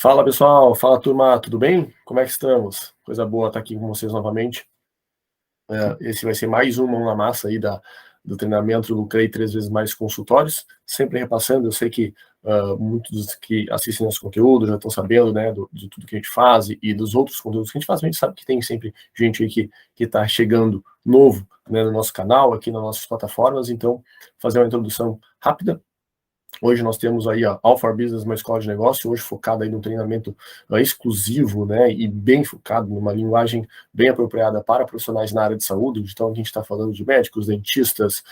Fala pessoal, fala turma, tudo bem? Como é que estamos? Coisa boa estar aqui com vocês novamente. Esse vai ser mais um mão na massa aí do treinamento do CREI 3 vezes mais consultórios, sempre repassando. Eu sei que muitos que assistem nosso conteúdo já estão sabendo, né, de tudo que a gente faz e dos outros conteúdos que a gente faz. A gente sabe que tem sempre gente aí que está chegando novo, né, no nosso canal, aqui nas nossas plataformas. Então, fazer uma introdução rápida. Hoje nós temos aí a All4 Business, uma escola de negócio, hoje focada aí no treinamento exclusivo, né, e bem focado numa linguagem bem apropriada para profissionais na área de saúde. Então a gente está falando de médicos, dentistas,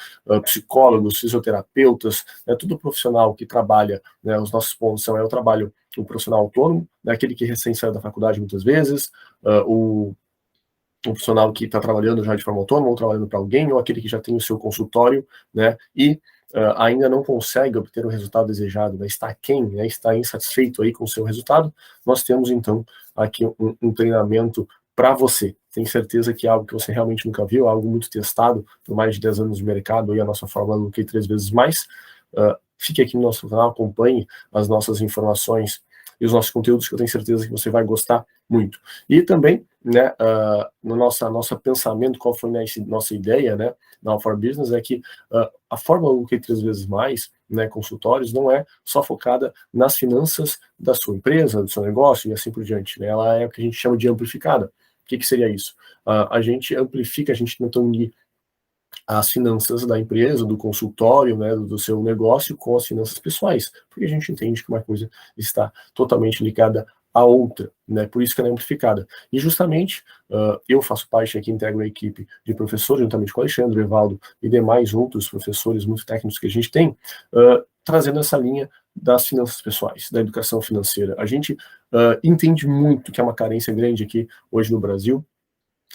psicólogos, fisioterapeutas, né, tudo profissional que trabalha, né, os nossos pontos são o trabalho, o profissional autônomo, né, aquele que recém saiu da faculdade muitas vezes, o profissional que está trabalhando já de forma autônoma ou trabalhando para alguém, ou aquele que já tem o seu consultório, né, e ainda não consegue obter o resultado desejado, né, está aquém, né, está insatisfeito aí com o seu resultado. Nós temos então aqui um treinamento para você. Tenho certeza que é algo que você realmente nunca viu, algo muito testado por mais de 10 anos de mercado, aí a nossa fórmula do QI 3 vezes mais. Fique aqui no nosso canal, acompanhe as nossas informações e os nossos conteúdos, que eu tenho certeza que você vai gostar muito. E também, né, no nosso pensamento, qual foi nossa ideia, né, na All4 Business, é que a fórmula do QI 3 vezes mais, né, consultórios, não é só focada nas finanças da sua empresa, do seu negócio e assim por diante, né, ela é o que a gente chama de amplificada. O que seria isso? A gente amplifica, a gente tenta unir as finanças da empresa, do consultório, né, do seu negócio com as finanças pessoais, porque a gente entende que uma coisa está totalmente ligada à outra, né, por isso que ela é amplificada. E justamente, eu faço parte aqui, integro a equipe de professores, juntamente com o Alexandre, Evaldo e demais outros professores muito técnicos que a gente tem, trazendo essa linha das finanças pessoais, da educação financeira. A gente entende muito que é uma carência grande aqui hoje no Brasil,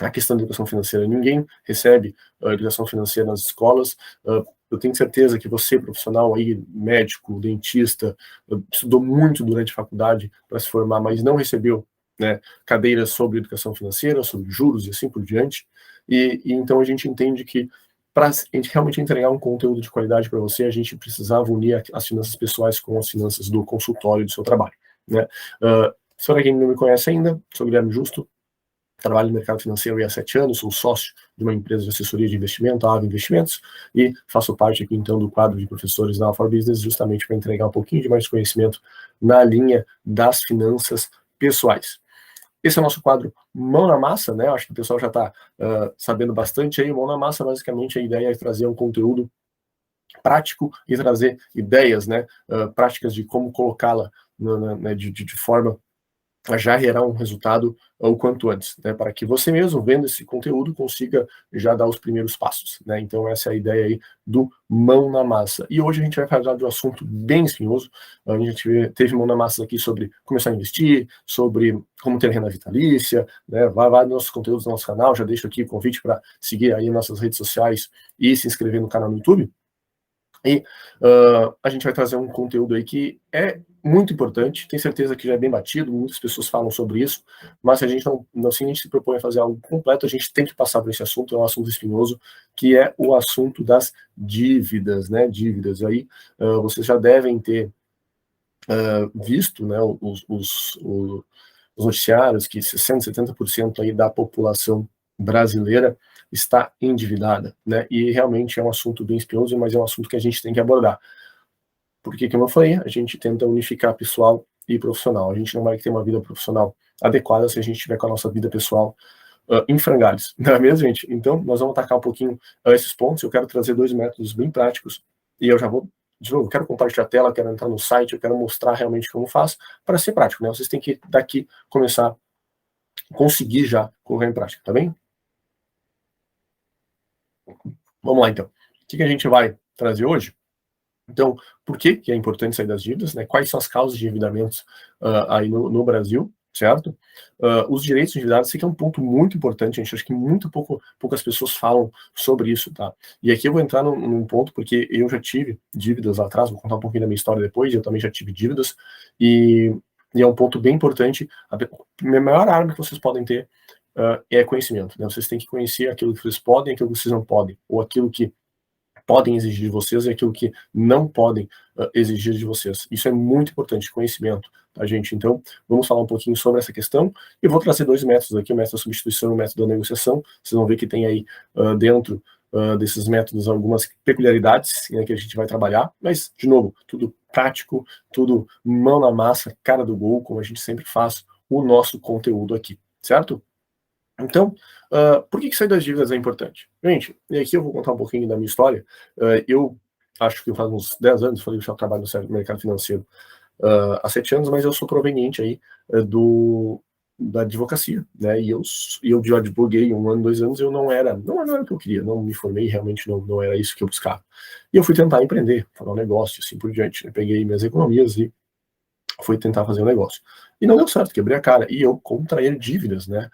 a questão da educação financeira. Ninguém recebe educação financeira nas escolas. Eu tenho certeza que você, profissional aí, médico, dentista, estudou muito durante a faculdade para se formar, mas não recebeu, né, cadeiras sobre educação financeira, sobre juros e assim por diante. E então a gente entende que para a gente realmente entregar um conteúdo de qualidade para você, a gente precisava unir as finanças pessoais com as finanças do consultório do seu trabalho, né? Se para quem não me conhece ainda, sou Guilherme Justo, trabalho no mercado financeiro há 7 anos, sou sócio de uma empresa de assessoria de investimento, a Ava Investimentos, e faço parte aqui então do quadro de professores da All4 Business, justamente para entregar um pouquinho de mais conhecimento na linha das finanças pessoais. Esse é o nosso quadro Mão na Massa, né? Acho que o pessoal já está sabendo bastante aí. Mão na Massa, basicamente, a ideia é trazer um conteúdo prático e trazer ideias, né, práticas de como colocá-la né, de forma a já gerar um resultado o quanto antes, né, para que você mesmo, vendo esse conteúdo, consiga já dar os primeiros passos, né. Então essa é a ideia aí do Mão na Massa. E hoje a gente vai falar de um assunto bem espinhoso. A gente teve Mão na Massa aqui sobre começar a investir, sobre como ter renda vitalícia, né, vai nos nossos conteúdos do nosso canal, já deixo aqui o convite para seguir aí nossas redes sociais e se inscrever no canal no YouTube. E a gente vai trazer um conteúdo aí que é muito importante, tenho certeza que já é bem batido, muitas pessoas falam sobre isso, mas se a gente não se a gente se propõe a fazer algo completo, a gente tem que passar por esse assunto, é um assunto espinhoso, que é o assunto das dívidas, né, dívidas. Aí vocês já devem ter visto, né, os noticiários que 60%, 70% aí da população brasileira está endividada, né? E realmente é um assunto bem espinhoso, mas é um assunto que a gente tem que abordar. Porque, como eu falei, a gente tenta unificar pessoal e profissional. A gente não vai ter uma vida profissional adequada se a gente tiver com a nossa vida pessoal em frangalhos, não é mesmo, gente? Então, nós vamos atacar um pouquinho esses pontos. Eu quero trazer 2 métodos bem práticos e eu já vou, de novo, quero compartilhar a tela, quero entrar no site, eu quero mostrar realmente como faz para ser prático, né? Vocês têm que, daqui, começar a conseguir já colocar em prática, tá bem? Vamos lá, então. O que a gente vai trazer hoje? Então, por que é importante sair das dívidas, né? Quais são as causas de endividamentos aí no Brasil, certo? Os direitos endividados, sei que é um ponto muito importante, gente. Acho que poucas pessoas falam sobre isso, tá? E aqui eu vou entrar num ponto, porque eu já tive dívidas lá atrás, vou contar um pouquinho da minha história depois, eu também já tive dívidas, e é um ponto bem importante. A maior arma que vocês podem ter é conhecimento, né? Vocês têm que conhecer aquilo que vocês podem e aquilo que vocês não podem, ou aquilo que podem exigir de vocês e aquilo que não podem exigir de vocês. Isso é muito importante, conhecimento, tá, gente? Então, vamos falar um pouquinho sobre essa questão, e vou trazer 2 métodos aqui, o método da substituição e o método da negociação. Vocês vão ver que tem aí dentro desses métodos algumas peculiaridades, né, que a gente vai trabalhar, mas, de novo, tudo prático, tudo mão na massa, cara do gol, como a gente sempre faz o nosso conteúdo aqui, certo? Então, por que sair das dívidas é importante? Gente, e aqui eu vou contar um pouquinho da minha história. Eu acho que faz uns 10 anos, falei que eu trabalho no mercado financeiro há 7 anos, mas eu sou proveniente aí da advocacia, né? E eu já advoguei 1 ano, 2 anos, eu não era o que eu queria, não me formei, realmente não era isso que eu buscava. E eu fui tentar empreender, fazer um negócio, assim por diante, né? Peguei minhas economias e fui tentar fazer um negócio. E não deu certo, quebrei a cara. E eu contraí dívidas, né?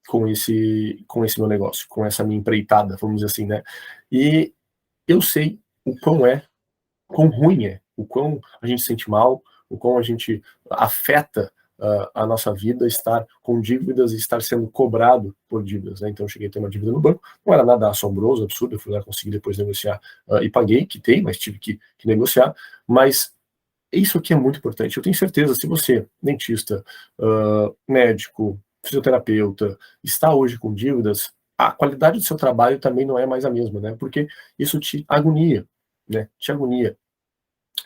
Com esse meu negócio, com essa minha empreitada, vamos dizer assim, né? E eu sei o quão ruim é, o quão a gente se sente mal, o quão a gente afeta a nossa vida estar com dívidas e estar sendo cobrado por dívidas, né? Então eu cheguei a ter uma dívida no banco, não era nada assombroso, absurdo, eu fui lá, consegui depois negociar e paguei, quitei, mas tive que negociar, mas isso aqui é muito importante. Eu tenho certeza, se você, dentista, médico, fisioterapeuta, está hoje com dívidas, a qualidade do seu trabalho também não é mais a mesma, né? Porque isso te agonia, né? Te agonia.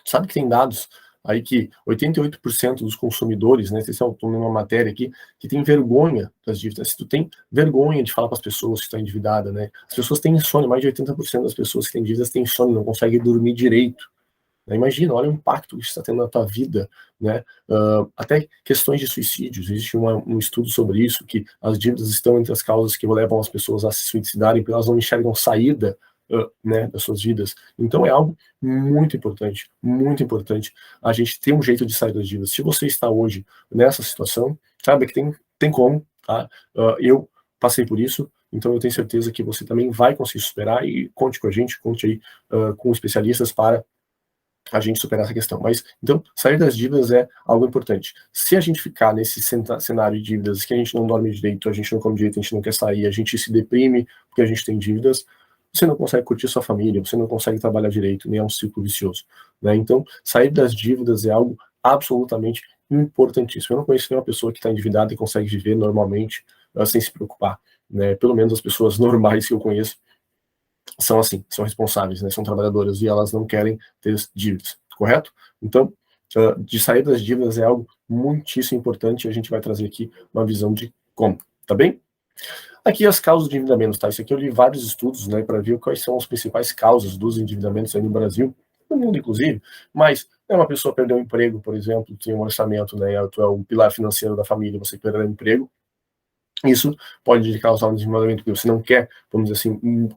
Sabe que tem dados aí que 88% dos consumidores, né? Vocês estão numa matéria aqui, que tem vergonha das dívidas. Se tu tem vergonha de falar para as pessoas que estão endividadas, né? As pessoas têm insônia, mais de 80% das pessoas que têm dívidas têm insônia, não conseguem dormir direito. Imagina, olha o impacto que isso está tendo na tua vida, né? Até questões de suicídios, existe um estudo sobre isso, que as dívidas estão entre as causas que levam as pessoas a se suicidarem, porque elas não enxergam saída, né, das suas vidas. Então é algo muito importante a gente ter um jeito de sair das dívidas. Se você está hoje nessa situação, sabe que tem como, tá? Eu passei por isso, então eu tenho certeza que você também vai conseguir superar, e conte com a gente, conte aí com especialistas para a gente superar essa questão. Mas, então, sair das dívidas é algo importante. Se a gente ficar nesse cenário de dívidas, que a gente não dorme direito, a gente não come direito, a gente não quer sair, a gente se deprime porque a gente tem dívidas, você não consegue curtir sua família, você não consegue trabalhar direito, nem é um ciclo vicioso, né? Então, sair das dívidas é algo absolutamente importantíssimo. Eu não conheço nenhuma pessoa que está endividada e consegue viver normalmente, sem se preocupar, né? Pelo menos as pessoas normais que eu conheço são assim, são responsáveis, né? São trabalhadoras e elas não querem ter dívidas, correto? Então, de sair das dívidas é algo muitíssimo importante, e a gente vai trazer aqui uma visão de como, tá bem? Aqui as causas de endividamentos, tá? Isso aqui eu li vários estudos, né, para ver quais são as principais causas dos endividamentos aí no Brasil, no mundo inclusive, mas uma pessoa perdeu o emprego, por exemplo, tem um orçamento, né, tu é o pilar financeiro da família, você perdeu o emprego, isso pode causar um desenvolvimento que você não quer, vamos dizer assim,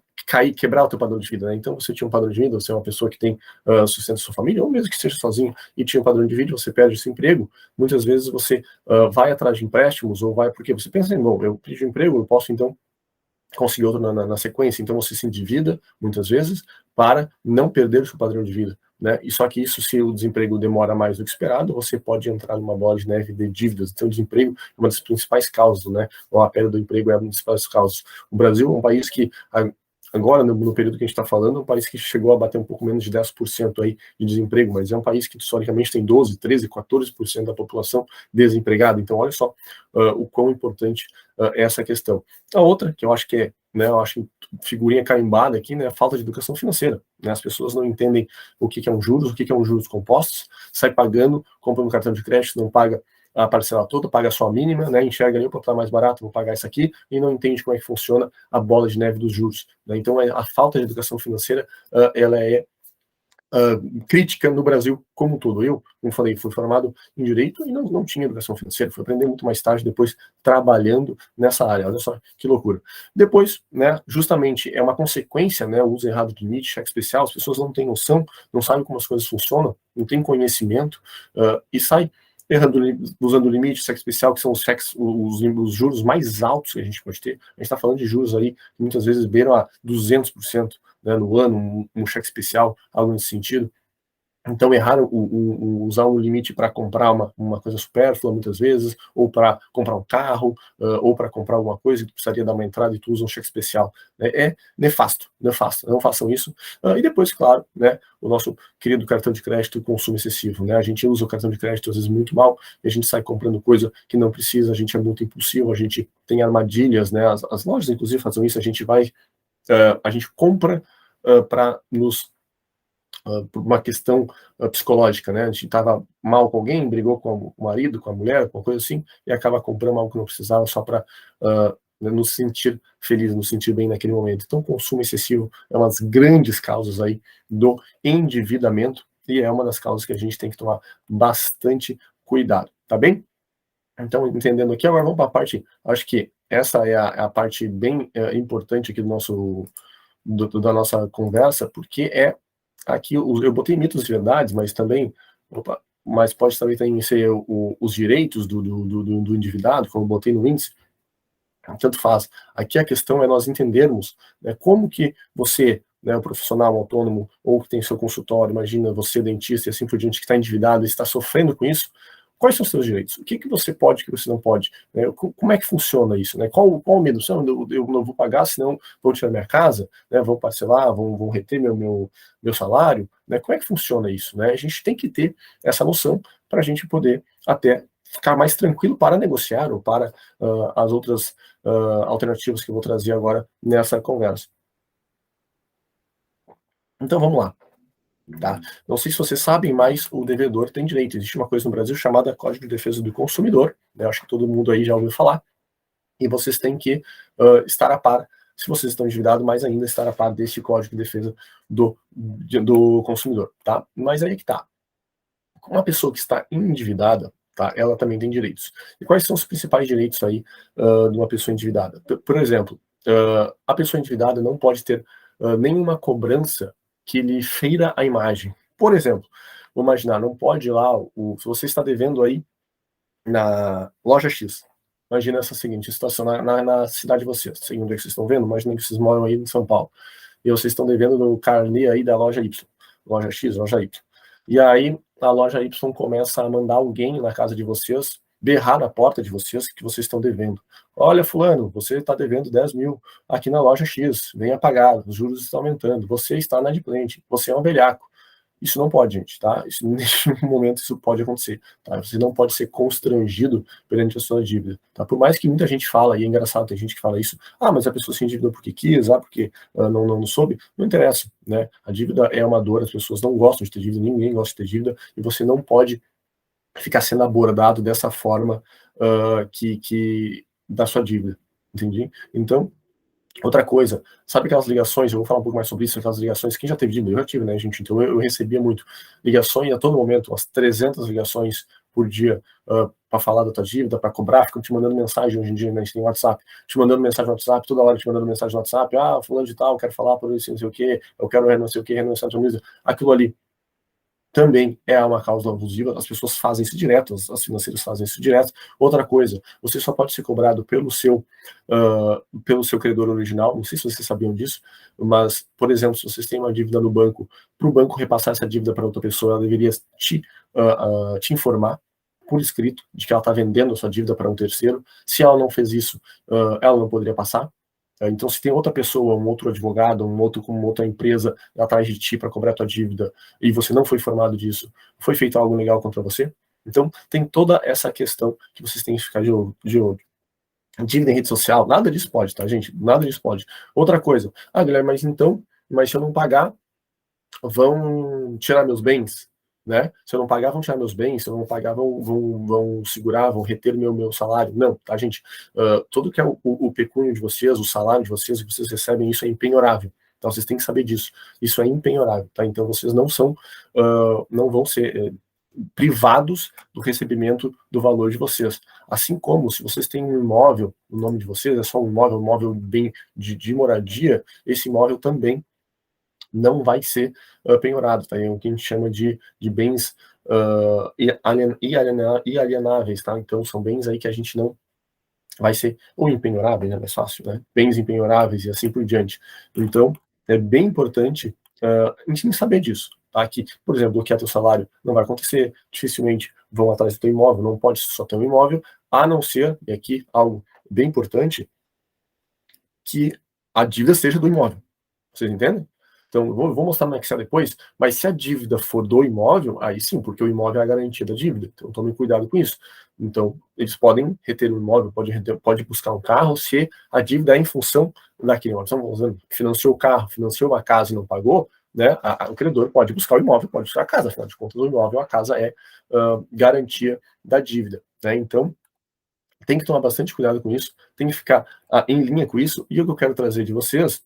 quebrar o teu padrão de vida, né? Então você tinha um padrão de vida, você é uma pessoa que tem sustento da sua família, ou mesmo que seja sozinho e tinha um padrão de vida, você perde esse emprego, muitas vezes você vai atrás de empréstimos, ou vai, porque você pensa assim, bom, eu perdi o emprego, eu posso então conseguir outro na sequência, então você se endivida, muitas vezes, para não perder o seu padrão de vida, né? E só que isso, se o desemprego demora mais do que esperado, você pode entrar numa bola de neve de dívidas. Então, o desemprego é uma das principais causas, né? Ou a perda do emprego é uma das principais causas. O Brasil é um país que, agora, no período que a gente está falando, é um país que chegou a bater um pouco menos de 10% aí de desemprego, mas é um país que, historicamente, tem 12, 13, 14% da população desempregada. Então, olha só o quão importante é essa questão. A outra, que eu acho que é, né, eu acho figurinha carimbada aqui, né, a falta de educação financeira, né, as pessoas não entendem o que é um juros, o que é um juros compostos, sai pagando, compra um cartão de crédito, não paga a parcela toda, paga só a mínima, né, enxerga ali, para estar mais barato, vou pagar isso aqui, e não entende como é que funciona a bola de neve dos juros, né? Então a falta de educação financeira, ela é crítica no Brasil como um todo. Eu, como falei, fui formado em Direito e não tinha educação financeira, fui aprender muito mais tarde, depois trabalhando nessa área, olha só que loucura. Depois, né, justamente, é uma consequência, né, o uso errado de limite, cheque especial, as pessoas não têm noção, não sabem como as coisas funcionam, não têm conhecimento, e sai errando, usando o limite, cheque especial, que são os cheques, os juros mais altos que a gente pode ter. A gente está falando de juros aí que muitas vezes beiram a 200%, né, no ano, um cheque especial, algo nesse sentido. Então, errar usar um limite para comprar uma coisa supérflua, muitas vezes, ou para comprar um carro, ou para comprar alguma coisa que precisaria dar uma entrada e tu usa um cheque especial. É nefasto, nefasto. Não façam isso. E depois, claro, né, o nosso querido cartão de crédito e consumo excessivo. Né? A gente usa o cartão de crédito, às vezes, muito mal, e a gente sai comprando coisa que não precisa, a gente é muito impulsivo, a gente tem armadilhas, né? As lojas, inclusive, fazem isso, a gente compra para nos por uma questão psicológica, né? A gente estava mal com alguém, brigou com o marido, com a mulher, com uma coisa assim, e acaba comprando algo que não precisava só para nos sentir feliz, nos sentir bem naquele momento. Então, o consumo excessivo é uma das grandes causas aí do endividamento e é uma das causas que a gente tem que tomar bastante cuidado, tá bem? Então, entendendo aqui, agora vamos para a parte, acho que essa é a parte bem importante aqui da nossa conversa, porque aqui eu botei mitos e verdades, mas também, mas pode também ser os direitos do endividado, como eu botei no índice, tanto faz. Aqui a questão é nós entendermos, né, como que você, né, o profissional autônomo, ou que tem seu consultório, imagina você, dentista e assim por diante, que está endividado e está sofrendo com isso, quais são os seus direitos? O que você pode, o que você não pode? Né? Como é que funciona isso? Né? Qual o medo? Eu não vou pagar, senão vão tirar minha casa, né? Vão parcelar, vão reter meu salário. Né? Como é que funciona isso? Né? A gente tem que ter essa noção para a gente poder até ficar mais tranquilo para negociar ou para as outras alternativas que eu vou trazer agora nessa conversa. Então vamos lá. Tá? Não sei se vocês sabem, mas o devedor tem direito. Existe uma coisa no Brasil chamada Código de Defesa do Consumidor, né? Acho que todo mundo aí já ouviu falar, e vocês têm que estar a par, se vocês estão endividados, mais ainda estar a par deste Código de Defesa do Consumidor. Tá? Mas aí que tá. Uma pessoa que está endividada, tá? Ela também tem direitos. E quais são os principais direitos aí de uma pessoa endividada? Por exemplo, a pessoa endividada não pode ter nenhuma cobrança que lhe feira a imagem. Por exemplo, vou imaginar, não pode ir lá, se você está devendo aí na loja X, imagina essa seguinte situação na cidade de vocês, segundo o que vocês estão vendo, imagina que vocês moram aí em São Paulo, e vocês estão devendo no carnê aí da loja Y, loja X, loja Y. E aí a loja Y começa a mandar alguém na casa de vocês, berrar na porta de vocês que vocês estão devendo. Olha, fulano, você está devendo 10 mil aqui na loja X, venha pagar, os juros estão aumentando, você está inadimplente, você é um velhaco. Isso não pode, gente, tá? Isso, em momento isso pode acontecer, tá? Você não pode ser constrangido perante a sua dívida, tá? Por mais que muita gente fala, e é engraçado, tem gente que fala isso, mas a pessoa se endividou porque quis, porque não soube, não interessa, né? A dívida é uma dor, as pessoas não gostam de ter dívida, ninguém gosta de ter dívida, e você não pode ficar sendo abordado dessa forma da sua dívida, entendi? Então, outra coisa, sabe aquelas ligações, eu vou falar um pouco mais sobre isso, aquelas ligações, quem já teve dívida? Eu já tive, né, gente? Então eu recebia muito ligações a todo momento, umas 300 ligações por dia para falar da tua dívida, para cobrar, ficam te mandando mensagem hoje em dia, né, a gente tem WhatsApp, te mandando mensagem no WhatsApp, toda hora te mandando mensagem no WhatsApp, fulano de tal, quero falar por isso, não sei o quê, eu quero não sei o quê, renúncia aquilo ali também é uma cláusula abusiva, as pessoas fazem isso direto, as financeiras fazem isso direto. Outra coisa, você só pode ser cobrado pelo seu credor original, não sei se vocês sabiam disso, mas, por exemplo, se vocês têm uma dívida no banco, para o banco repassar essa dívida para outra pessoa, ela deveria te informar por escrito de que ela está vendendo a sua dívida para um terceiro. Se ela não fez isso, ela não poderia passar. Então, se tem outra pessoa, um outro advogado, uma outra empresa atrás de ti para cobrar a tua dívida e você não foi informado disso, foi feito algo legal contra você? Então, tem toda essa questão que vocês têm que ficar de olho. Dívida em rede social, nada disso pode, tá, gente? Nada disso pode. Outra coisa, Guilherme, mas se eu não pagar, vão tirar meus bens, né? Se eu não pagar, vão tirar meus bens, se eu não pagar, vão segurar, vão reter meu salário. Não, tá, gente? Tudo que é o pecúnio de vocês, o salário de vocês, o que vocês recebem, isso é impenhorável. Então, vocês têm que saber disso. Isso é impenhorável, tá? Então, vocês não vão ser privados do recebimento do valor de vocês. Assim como, se vocês têm um imóvel, o nome de vocês é só um imóvel bem de moradia, esse imóvel também não vai ser penhorado, tá? É o que a gente chama de bens inalienáveis, tá? Então, são bens aí que a gente não vai ser, ou impenhoráveis, né? Mais fácil, né? Bens impenhoráveis e assim por diante. Então, é bem importante a gente saber disso, tá? Que, por exemplo, bloquear teu salário não vai acontecer, dificilmente vão atrás do teu imóvel, não pode só ter um imóvel, a não ser, e aqui algo bem importante, que a dívida seja do imóvel. Vocês entendem? Então, eu vou mostrar no Excel depois, mas se a dívida for do imóvel, aí sim, porque o imóvel é a garantia da dívida. Então, tome cuidado com isso. Então, eles podem reter o imóvel, pode buscar um carro se a dívida é em função daquele imóvel. Então, financiou o carro, financiou uma casa e não pagou, né? O credor pode buscar o imóvel, pode buscar a casa. Afinal de contas, o imóvel, a casa é garantia da dívida, né? Então, tem que tomar bastante cuidado com isso, tem que ficar em linha com isso. E o que eu quero trazer de vocês,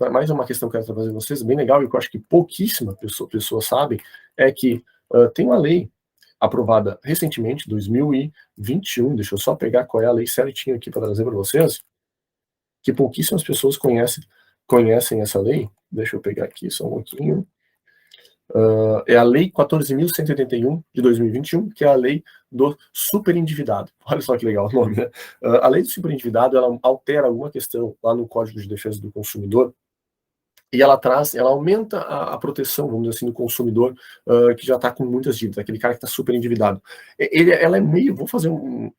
mais uma questão que eu quero trazer de vocês, bem legal, e que eu acho que pouquíssima pessoas sabem, é que tem uma lei aprovada recentemente, 2021, deixa eu só pegar qual é a lei certinho aqui para trazer para vocês, que pouquíssimas pessoas conhecem essa lei. Deixa eu pegar aqui só um pouquinho. É a Lei 14.181 de 2021, que é a lei do superendividado. Olha só que legal o nome, né? A lei do superendividado, ela altera alguma questão lá no Código de Defesa do Consumidor, e ela aumenta a proteção, vamos dizer assim, do consumidor que já está com muitas dívidas, aquele cara que está super endividado. Ela é meio, vou fazer um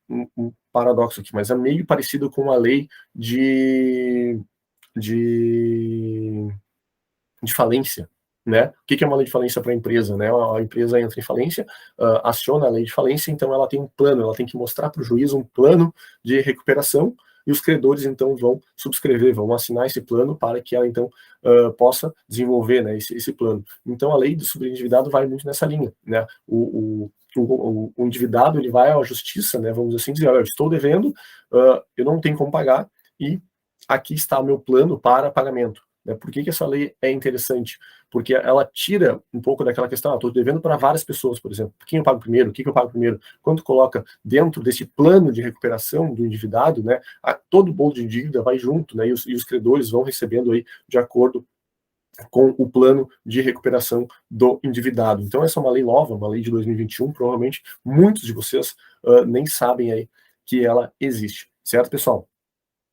paradoxo aqui, mas é meio parecido com a lei de falência, né? O que é uma lei de falência para a empresa, né? A empresa entra em falência, aciona a lei de falência, então ela tem um plano, ela tem que mostrar para o juiz um plano de recuperação, e os credores então vão subscrever, vão assinar esse plano para que ela então possa desenvolver, né, esse plano. Então a lei do superendividado vai muito nessa linha, né? O endividado, ele vai à justiça, né, vamos assim dizer, eu estou devendo, eu não tenho como pagar, e aqui está o meu plano para pagamento. Por que essa lei é interessante? Porque ela tira um pouco daquela questão, estou devendo para várias pessoas, por exemplo, quem eu pago primeiro, o que eu pago primeiro, quando coloca dentro desse plano de recuperação do endividado, né, todo o bolo de dívida vai junto, né, e os credores vão recebendo aí de acordo com o plano de recuperação do endividado. Então essa é uma lei nova, uma lei de 2021, provavelmente muitos de vocês nem sabem aí que ela existe, certo, pessoal?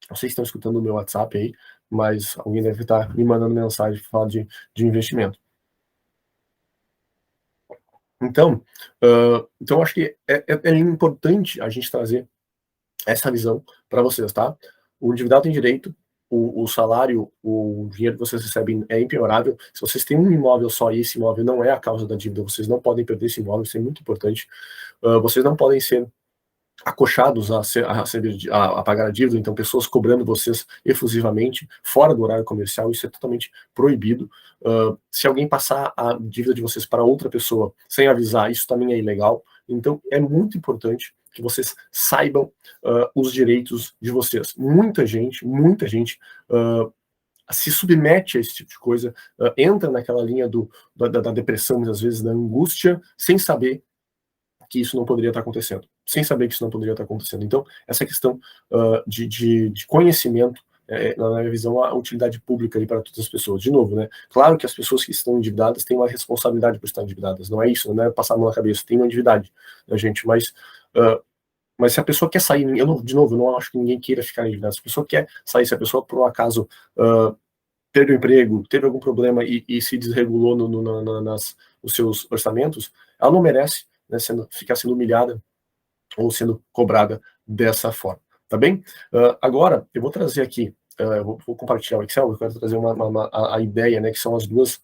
Vocês estão escutando o meu WhatsApp aí, mas alguém deve estar me mandando mensagem para falar de investimento. Então, acho que é importante a gente trazer essa visão para vocês, tá? O endividado tem direito, o salário, o dinheiro que vocês recebem é impiorável. Se vocês têm um imóvel só e esse imóvel não é a causa da dívida, vocês não podem perder esse imóvel, isso é muito importante. Vocês não podem ser acochados a pagar a dívida, então pessoas cobrando vocês efusivamente, fora do horário comercial, isso é totalmente proibido. Se alguém passar a dívida de vocês para outra pessoa sem avisar, isso também é ilegal. Então é muito importante que vocês saibam os direitos de vocês. Muita gente se submete a esse tipo de coisa, entra naquela linha da depressão, muitas vezes, da angústia, sem saber que isso não poderia estar acontecendo, sem saber que isso não poderia estar acontecendo. Então, essa questão de conhecimento, na minha visão, a utilidade pública ali para todas as pessoas. De novo, né? Claro que as pessoas que estão endividadas têm uma responsabilidade por estar endividadas, não é isso, não é passar a mão na cabeça, tem uma endividade, né, gente? Mas se a pessoa quer sair, de novo, eu não acho que ninguém queira ficar endividado. Se a pessoa quer sair, se a pessoa, por um acaso, perdeu o emprego, teve algum problema e se desregulou nos seus orçamentos, ela não merece, né, ficar sendo humilhada ou sendo cobrada dessa forma, tá bem? Agora, eu vou trazer aqui, eu vou compartilhar o Excel, eu quero trazer a ideia, né, que são as duas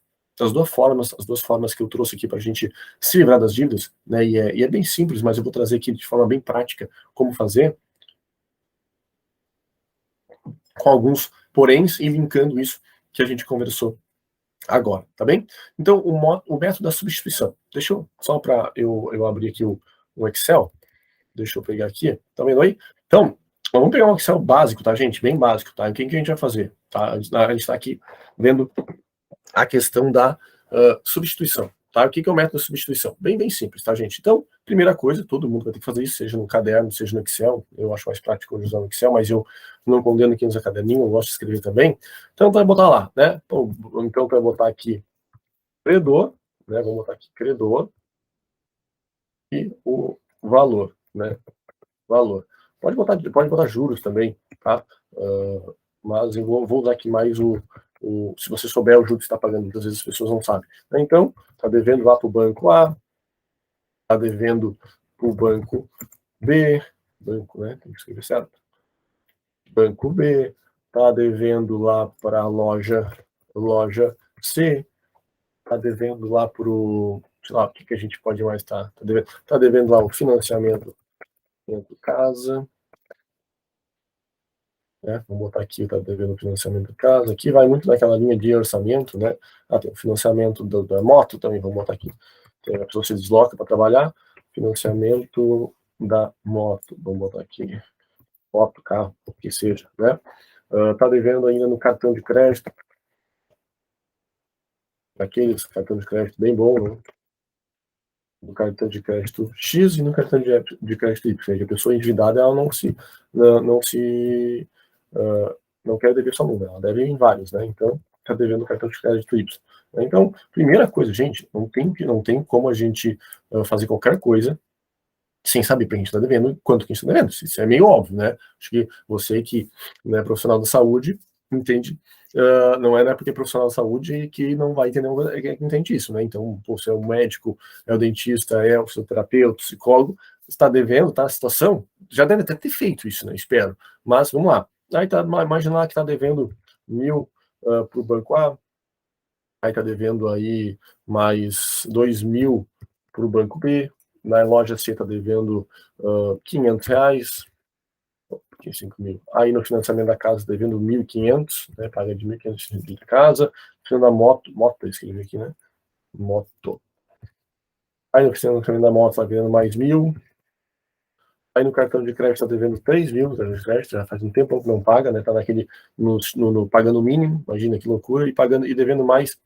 formas que eu trouxe aqui para a gente se livrar das dívidas, né, e é bem simples, mas eu vou trazer aqui de forma bem prática como fazer, com alguns poréns, e linkando isso que a gente conversou agora, tá bem? Então, o método da substituição. Deixa eu, só para eu abrir aqui o Excel, deixa eu pegar aqui, tá vendo aí? Então, vamos pegar um Excel básico, tá, gente? Bem básico, tá? O que a gente vai fazer? Tá? A gente está aqui vendo a questão da substituição, tá? O que é o método da substituição? Bem simples, tá, gente? Então, primeira coisa, todo mundo vai ter que fazer isso, seja no caderno, seja no Excel. Eu acho mais prático hoje usar o Excel, mas eu não condeno quem usa caderninho, eu gosto de escrever também. Então, vai botar lá, né? Então, vai botar aqui credor, né? Vamos botar aqui credor e o valor, né? Valor. Pode botar juros também, tá? Mas eu vou usar aqui mais se você souber o juro que está pagando, muitas vezes as pessoas não sabem. Então, está devendo lá para o banco A, está devendo para o banco B, banco, né? Tem que escrever certo. Banco B, está devendo lá para a loja C, está devendo lá para o, sei lá, o que a gente pode mais estar? Tá devendo lá o financiamento casa, né? Vamos botar aqui, está devendo o financiamento casa. Aqui vai muito naquela linha de orçamento, né? Tem o financiamento da moto também, vamos botar aqui. A pessoa se desloca para trabalhar, financiamento da moto, vamos botar aqui, moto, carro, o que seja, né? Tá devendo ainda no cartão de crédito, aqueles cartão de crédito bem bom, né? No cartão de crédito X e no cartão de crédito Y. Ou seja, a pessoa endividada, ela não quer dever só um, ela deve em vários, né? Então, tá devendo o cartão de crédito Y. Então, primeira coisa, gente, não tem como a gente fazer qualquer coisa sem saber para a gente está devendo quanto que a gente está devendo. Isso é meio óbvio, né? Acho que você que é profissional da saúde entende, não é porque é profissional da saúde que não vai entender, que entende isso, né? Então, você é o médico, é o dentista, é o fisioterapeuta, psicólogo, está devendo, tá? A situação já deve até ter feito isso, né? Espero. Mas vamos lá. Aí tá, imagina lá que está devendo 1.000 para o banco A, aí está devendo aí mais 2.000 para o banco B, na loja C está devendo R$500, 5.000. Aí no financiamento da casa devendo 1.500, né? Paga de 1.500 de casa. Financiamento da moto, escrevi aqui, né? Moto. Aí no financiamento da moto está devendo mais 1.000. Aí no cartão de crédito está devendo 3.000, cartão de crédito, já faz um tempo que não paga, né? Tá naquele, pagando o mínimo, imagina que loucura, e devendo mais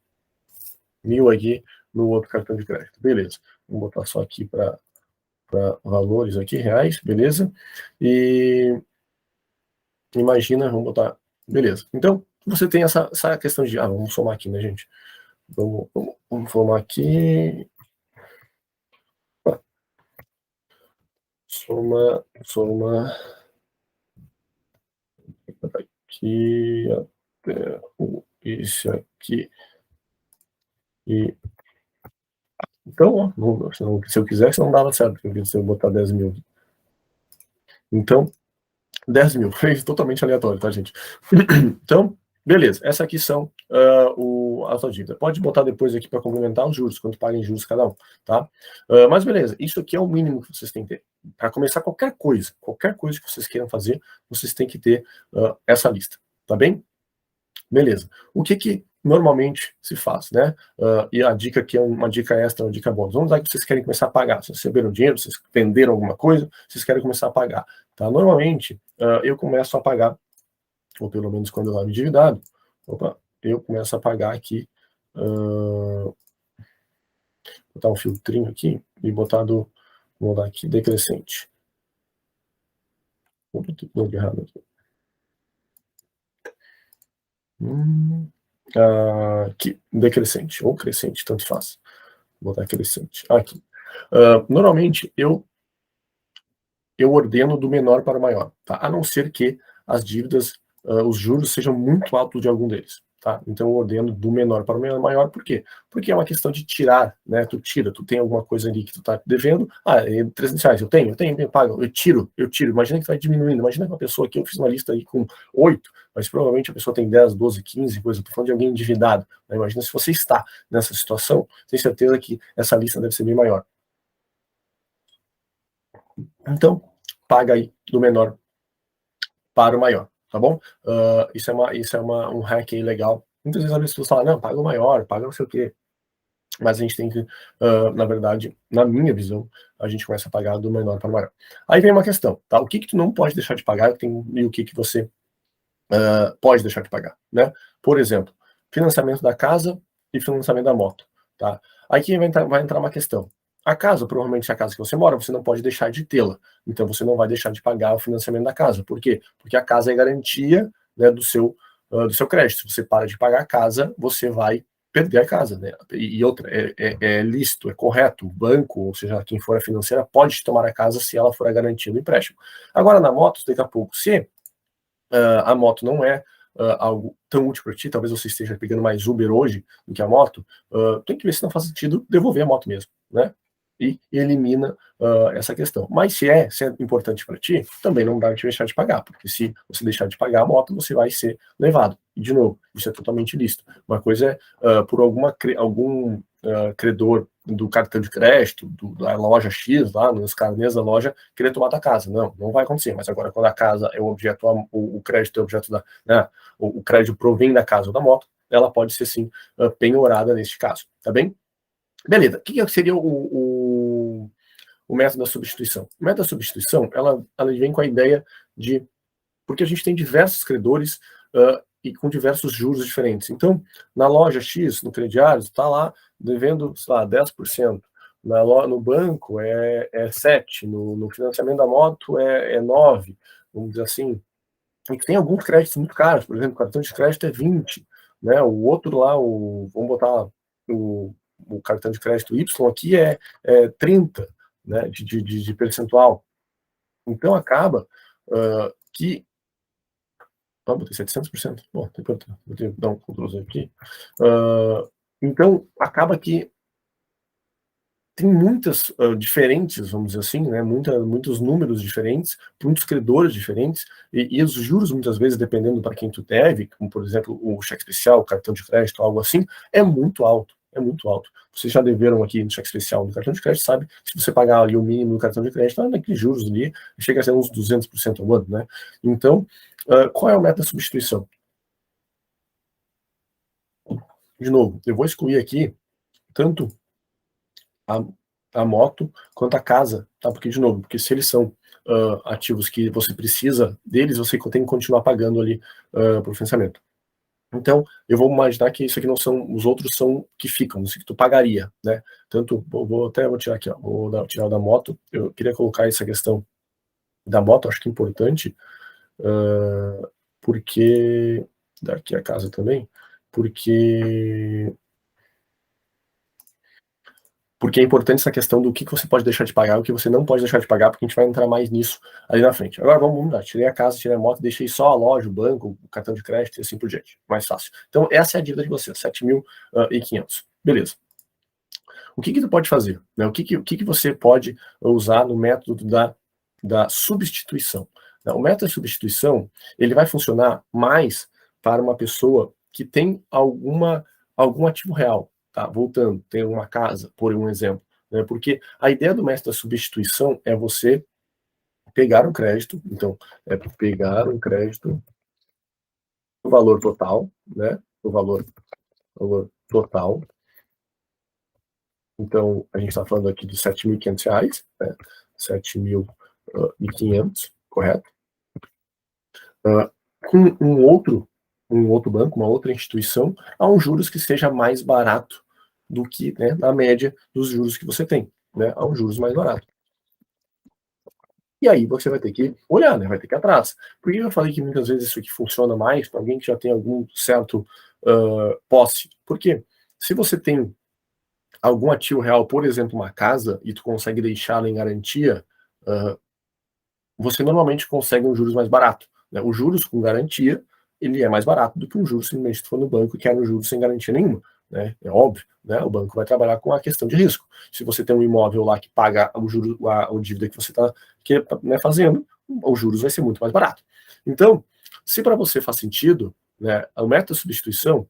1.000 aqui no outro cartão de crédito. Beleza. Vamos botar só aqui para valores aqui, reais, beleza? E imagina, vamos botar, beleza. Então, você tem essa questão de, vamos somar aqui, né, gente? Vamos somar aqui. Soma aqui até esse aqui. E então, se eu quisesse, não dava certo, se eu botar 10.000. Então, 10.000, fez totalmente aleatório, tá, gente? Então, beleza, essa aqui são a sua dívida. Pode botar depois aqui para complementar os juros, quanto paga em juros cada um, tá? Mas beleza, isso aqui é o mínimo que vocês têm que ter. Para começar qualquer coisa que vocês queiram fazer, vocês têm que ter essa lista, tá bem? Beleza. O que normalmente se faz, né? E a dica aqui é uma dica extra, uma dica bônus. Vamos lá que vocês querem começar a pagar. Vocês receberam dinheiro, vocês venderam alguma coisa, vocês querem começar a pagar. Tá? Normalmente, eu começo a pagar, ou pelo menos quando eu estava endividado, eu começo a pagar aqui, botar um filtrinho aqui e vou dar aqui decrescente. Vou botar errado aqui. Aqui, decrescente ou crescente, tanto faz. Vou botar crescente. Aqui. Normalmente, eu ordeno do menor para o maior, tá? A não ser que as dívidas, os juros sejam muito altos de algum deles, tá? Então eu ordeno do menor para o maior, por quê? Porque é uma questão de tirar, né? Tu tem alguma coisa ali que tu tá devendo, R$300, eu tenho, pago, eu tiro. Imagina que vai diminuindo, imagina que uma pessoa aqui, eu fiz uma lista aí com 8, mas provavelmente a pessoa tem 10, 12, 15, coisa, eu tô falando de alguém endividado, né? Imagina se você está nessa situação, tem certeza que essa lista deve ser bem maior. Então, paga aí do menor para o maior, tá bom? Isso é um hack aí legal. Muitas vezes as pessoas falam, não, paga o maior, paga não sei o quê. Mas a gente tem que, na verdade, na minha visão, a gente começa a pagar do menor para o maior. Aí vem uma questão, tá? O que tu não pode deixar de pagar e o que você pode deixar de pagar, né? Por exemplo, financiamento da casa e financiamento da moto, tá? Aqui vai entrar uma questão. A casa, provavelmente a casa que você mora, você não pode deixar de tê-la. Então você não vai deixar de pagar o financiamento da casa. Por quê? Porque a casa é garantia, né, do seu crédito. Se você para de pagar a casa, você vai perder a casa, né? E outra, é lícito, é correto. O banco, ou seja, quem for a financeira, pode tomar a casa se ela for a garantia do empréstimo. Agora, na moto, daqui a pouco, se a moto não é algo tão útil para ti, talvez você esteja pegando mais Uber hoje do que a moto, tem que ver se não faz sentido devolver a moto mesmo, né? E elimina essa questão. Mas se é importante para ti, também não dá de deixar de pagar, porque se você deixar de pagar a moto, você vai ser levado. E, de novo, isso é totalmente lícito. Uma coisa é por algum credor do cartão de crédito, da loja X, lá nos carnês da loja, querer tomar da casa. Não vai acontecer. Mas agora, quando a casa é o objeto, o crédito é o objeto da, né, o crédito provém da casa ou da moto, ela pode ser sim penhorada neste caso, tá bem? Beleza. O que seria o método da substituição? O método da substituição, ela vem com a ideia de, porque a gente tem diversos credores e com diversos juros diferentes. Então, na loja X, no crediário, está lá devendo, sei lá, 10%. No banco é 7%, no financiamento da moto é 9%, vamos dizer assim. E tem alguns créditos muito caros, por exemplo, o cartão de crédito é 20%, né? O outro lá, vamos botar o cartão de crédito Y aqui é 30%, né, de percentual. Então acaba que botei 700%. Bom, tem quanto? Vou ter que dar um Ctrl+Z aqui. Então, acaba que tem muitas diferentes, vamos dizer assim, né? Muitos números diferentes, muitos credores diferentes, e os juros, muitas vezes, dependendo para quem tu deve, como, por exemplo, o cheque especial, o cartão de crédito, algo assim, é muito alto. É muito alto. Vocês já deveram aqui no cheque especial no cartão de crédito, sabe? Se você pagar ali o mínimo no cartão de crédito, naqueles juros ali, chega a ser uns 200% ao ano, né? Então, qual é o método de substituição? De novo, eu vou excluir aqui tanto a moto quanto a casa, tá? Porque, de novo, porque se eles são ativos que você precisa deles, você tem que continuar pagando ali para o financiamento. Então, eu vou imaginar que isso aqui não são, os outros são que ficam, isso que tu pagaria, né? Tanto, vou tirar aqui, ó, tirar o da moto. Eu queria colocar essa questão da moto, acho que é importante, porque, daqui a casa também, porque é importante essa questão do que você pode deixar de pagar e o que você não pode deixar de pagar, porque a gente vai entrar mais nisso ali na frente. Agora vamos mudar. Tirei a casa, tirei a moto, deixei só a loja, o banco, o cartão de crédito e assim por diante. Mais fácil. Então, essa é a dívida de você, 7.500. Beleza. O que tu pode fazer? Né? O que você pode usar no método da substituição? O método de substituição, ele vai funcionar mais para uma pessoa que tem algum ativo real. Tá? Voltando, tem uma casa, por um exemplo. Né? Porque a ideia do método da substituição é você pegar um crédito, então, é pegar um crédito, o valor total, né? O valor total. Então, a gente está falando aqui de R$7.500, né? 7.500, correto? Com um outro banco, uma outra instituição, a um juros que seja mais barato do que, né, na média dos juros que você tem, né, a um juros mais barato. E aí você vai ter que olhar, né, vai ter que ir atrás. Por que eu falei que muitas vezes isso aqui funciona mais para alguém que já tem algum certo posse? Porque se você tem algum ativo real, por exemplo, uma casa, e tu consegue deixá-la em garantia, você normalmente consegue um juros mais barato. Né? Os juros com garantia, ele é mais barato do que um juros simplesmente se for no banco, que é um juros sem garantia nenhuma. Né? É óbvio, né? O banco vai trabalhar com a questão de risco. Se você tem um imóvel lá que paga o juros, a dívida que você está né, fazendo, o juros vai ser muito mais barato. Então, se para você faz sentido, né, o método de substituição,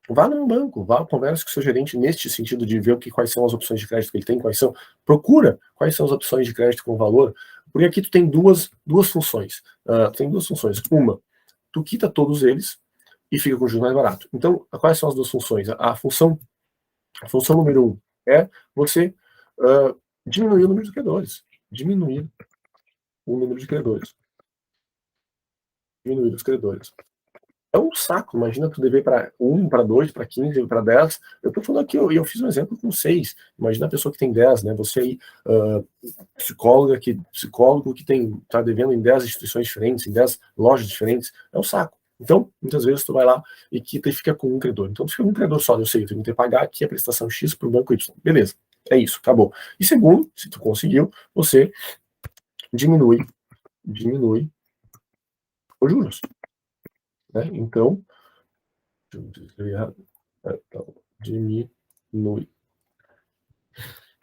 vá num banco, vá, converse com o seu gerente neste sentido de ver quais são as opções de crédito que ele tem, procura quais são as opções de crédito com valor, porque aqui tu tem duas funções. Tem duas funções. Uma, tu quita todos eles e fica com o juros mais barato. Então, quais são as duas funções? A função número 1 é você diminuir o número de credores. Diminuir o número de credores. Diminuir os credores. É um saco, imagina tu dever para 1, para 2, para 15, para 10. Eu tô falando aqui, eu fiz um exemplo com 6. Imagina a pessoa que tem 10, né? Você aí, psicólogo que tá devendo em 10 instituições diferentes, em 10 lojas diferentes, é um saco. Então, muitas vezes tu vai lá e fica com um credor. Então, tu fica com um credor só, eu sei, eu tenho que pagar aqui a prestação X para o banco Y. Beleza, é isso, acabou. E segundo, se tu conseguiu, você diminui os juros. né? Então, diminui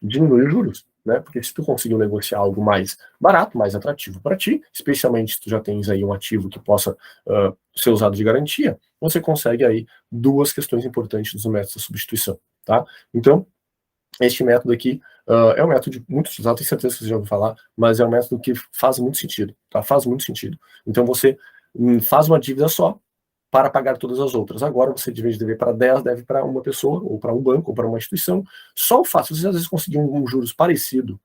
os juros, né? Porque se tu conseguir negociar algo mais barato, mais atrativo para ti, especialmente se tu já tens aí um ativo que possa ser usado de garantia, você consegue aí duas questões importantes no método da substituição, tá? Então, este método aqui é um método muito utilizado, tenho certeza que você já ouviu falar, mas é um método que faz muito sentido, tá? Faz muito sentido. Então, você faz uma dívida só para pagar todas as outras. Agora, você, de vez de dever para 10, deve para uma pessoa, ou para um banco, ou para uma instituição. Só o fato, vocês às vezes conseguirem um juros parecido,